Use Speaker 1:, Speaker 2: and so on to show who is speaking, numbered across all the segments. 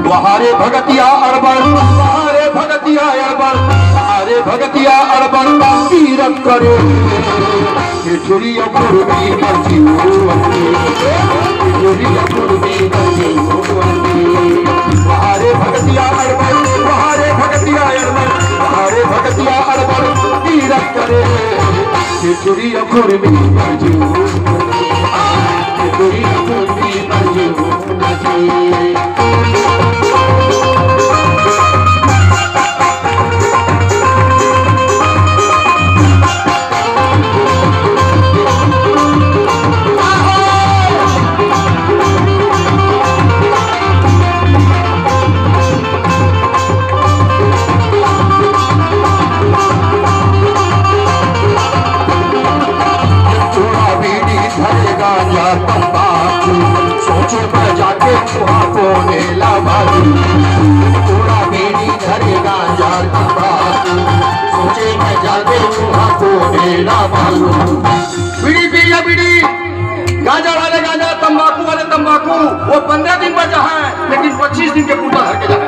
Speaker 1: वहारे भगतिया अड़बड़ वहारे भगतिया अड़बड़ वहारे भगतिया अड़बड़ तीरथ करे चुरी अपूर्वी मर्जी चुरी अपूर्वी मर्जी वहारे भगतिया अड़बड़ वहारे भगतिया अड़बड़ वहारे भगतिया अड़बड़ तीरथ करे चुरी अपूर्वी मर्जी चुरी अपूर्वी मर्जी सोचो पर जाके वहाँ को नेला बाजू थोड़ा बीड़ी धरेगा जार सोचे मैं जाके वहाँ को नेला बाजू बीड़ी पिया बीड़ी गांजा वाले गांजा तंबाकू वाले तंबाकू वो 15 दिन बचा है लेकिन 25 दिन के पूरा धर के जाए।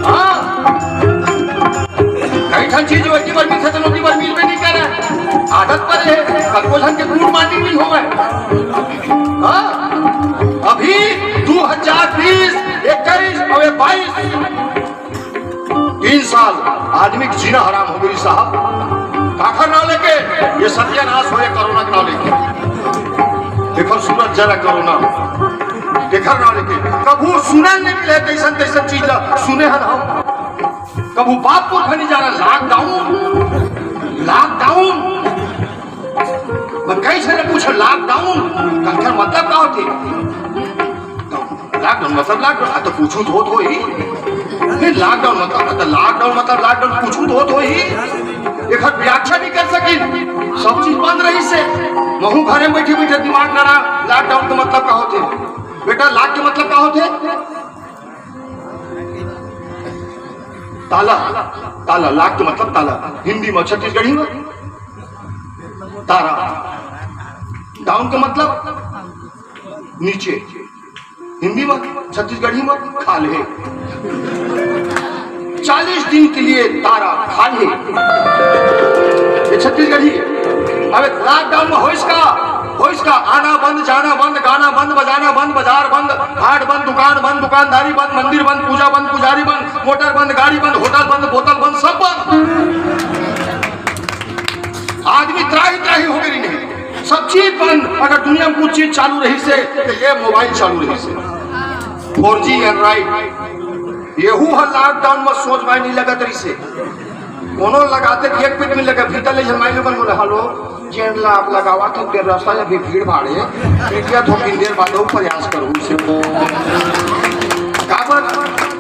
Speaker 1: हाँ कई ठन चीज वही बार मिल सकते नौकी बार मिल में नहीं कर रहे आदत पर है कल के गुड मॉर्निंग नहीं हो गए। हाँ अभी 2020 21 और 22 3 साल आदमी की जीना हराम हो गई साहब काखर ना लेके ये सत्यानाश हो कोरोना के ना लेके देखो सूरज जरा कोरोना देखा ना लेके कभू सुने नहीं मिले तैसन तैसन चीज सुने हैं हम कभू बाप को खनी जाना लॉकडाउन कई से पूछो लॉकडाउन का मतलब क्या होती लॉकडाउन मतलब लॉकडाउन तो पूछू तो ही लॉकडाउन लॉकडाउन पूछू तो ही एक व्याख्या नहीं कर सकी सब चीज बंद रही से महू घरे बैठे बैठे दिमाग लड़ा लॉकडाउन का मतलब क्या होते बेटा लॉक के मतलब क्या होते ताला ताला लॉक के मतलब ताला हिंदी में छत्तीसगढ़ी में तारा डाउन का मतलब नीचे हिंदी में छत्तीसगढ़ी में खाले 40 दिन के लिए तारा खाले ये छत्तीसगढ़ी अब लॉकडाउन में हो इसका आना बंद जाना बंद गाना बंद बजाना बंद बाजार बंद हाट बंद दुकानदारी बंद मंदिर बंद पूजा बंद पुजारी बंद मोटर बंद गाड़ी बंद होटल बंद बोतल बंद सब बंद आदमी त्राही हो गई नहीं सब चीज बंद। अगर दुनिया में कुछ चीज चालू रही से तो ये मोबाइल चालू रही से 4G एंड्रॉइड येहू है लॉकडाउन में सोच में नहीं लगा तरी से कोनो लगाते एक मिनट में लगा भीतर ले जमाई लोगन बोले हेलो जेन ला आप लगावा तो देर रास्ता या भीड़ भाड़े क्या तो देर बाद प्रयास करो उसे काबर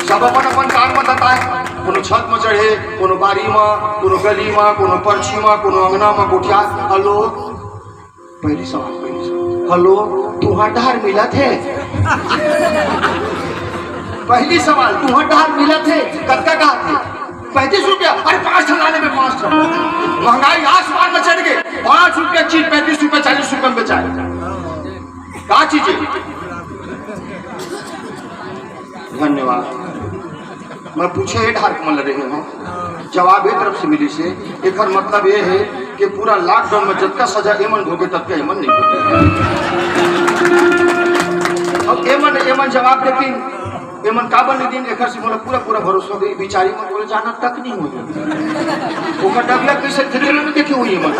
Speaker 1: सब अपन काम में बताए कोनो छत में चढ़े कोनो बारी में कोनो गली में कोनो पर्ची में कोनो अंगना में गोठिया हेलो पहली सवाल हेलो तुहार डहार मिला थे पहली सवाल तुहार डहार मिला थे कत्का कहा थे 35 रुपया अरे 5 लाने में 5 महंगाई आसमान में चढ़ गए 5 रुपया चीज 35 रुपया 40 रुपये में बेचाए क्या चीजें। धन्यवाद। मैं पूछे ढार मन रहे हैं जवाब एक तरफ से मिली से एक मतलब ये है कि पूरा लॉकडाउन में जब का सजा एमन भोगे तब का एमन नहीं भोगे। अब एमन जवाब देती एमन काबन दिन एक से बोला पूरा भरोसा दे बिचारी में बोले जाना तक नहीं हुई वो डबिया कैसे थे में देखी हुई मन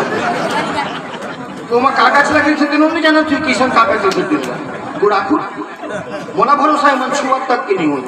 Speaker 1: तो मैं कागज लगे थे दिनों में जाना थी किसान कागज से दिन गुड़ाखुर मोला भरोसा है मन छुआ तक की नहीं हुई।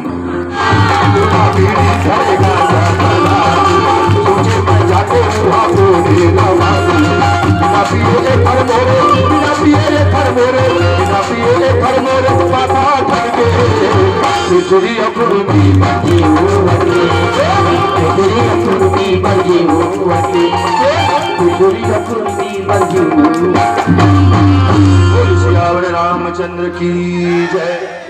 Speaker 1: रामचंद्र की जय।